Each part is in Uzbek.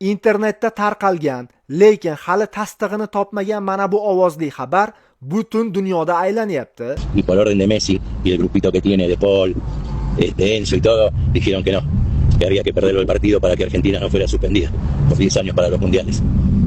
Internetda tarqalgan, lekin hali tasdig'ini topmagan mana bu ovozli xabar butun dunyoda aylanyapti. Y por orden de Messi y el grupito que tiene de Paul, Enzo y todo, dijeron que no, que había que perderlo el partido para que Argentina no fuera suspendida por 10 años para los mundiales.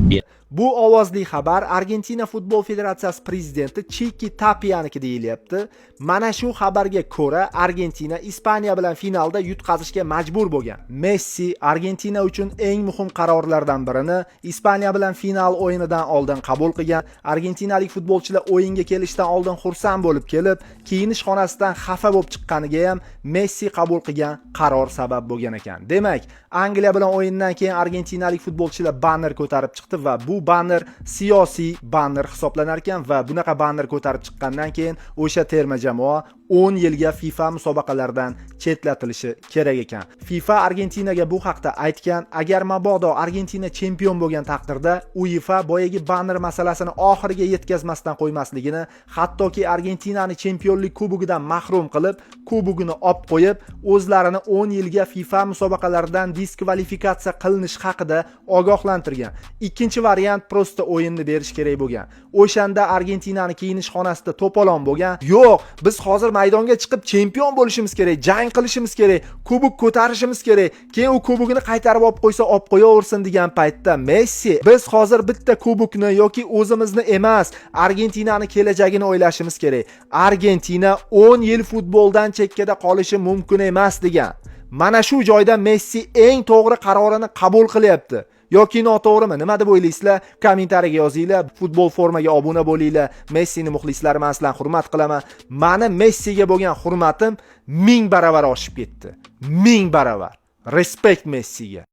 Bien. Bu ovozli xabar Argentina Futbol Federatsiyasi prezidenti Chiki Tapianiki deyilyapti. Mana shu xabarga ko'ra Argentina Ispaniya bilan finalda yutqazishga majbur bo'lgan. Messi Argentina uchun eng muhim qarorlardan birini Ispaniya bilan final o'yinidan oldin qabul qilgan. Argentinalik futbolchilar o'yinga kelishdan oldin xursand bo'lib kelib, kiyinish xonasidan xafa bo'lib chiqqaniga ham Messi qabul qilgan qaror sabab bo'lgan ekan. Demak, Angliya bilan o'yindan keyin argentinalik futbolchilar banner ko'tarib chiqdi va bu banner siyosiy banner hisoblanar ekan va bunaqa banner ko'tarib chiqqandan keyin o'sha terma jamoa 10 yilga FIFA musobaqalardan chetlatilishi kerak ekan. FIFA Argentinaga bu haqda aytgan, agar mabodo Argentina chempion bo'lgan taqdirda UEFA boyagi banner masalasini oxiriga yetkazmasdan qo'ymasligini, hattoki Argentinani chempionlik kubogidan mahrum qilib, kubogini olib qo'yib, o'zlarini 10 yilga FIFA musobaqalaridan diskvalifikatsiya qilinish haqida ogohlantirgan. Ikkinchi variant prosta o'yinni berish kerak bo'lgan. O'shanda Argentinani kiyinish xonasida to'polon bo'lgan. Yo'q, biz hozir maydonga chiqib chempion bo'lishimiz kerak, jang qilishimiz kerak, kubok ko'tarishimiz kerak. Keyin u kubogini qaytarib olib qo'ysa, olib qo'yaversin degan paytda Messi, biz hozir bitta kubokni yoki o'zimizni emas, Argentinani kelajagini o'ylashimiz kerak. Argentina 10 yil futboldan chekkada qolishi mumkin emas degan. Mana shu joyda Messi eng to'g'ri qarorini qabul qilyapti. Yoki noto'g'rimi? Nima deb o'ylaysizlar? Kommentariyaga yozinglar. Futbol formaga obuna bo'linglar. Messini muxlislari men sizlarni hurmat qilaman. Meni Messiga bo'lgan hurmatim 1000 baravar oshib ketdi. 1000 baravar. Respekt Messiga.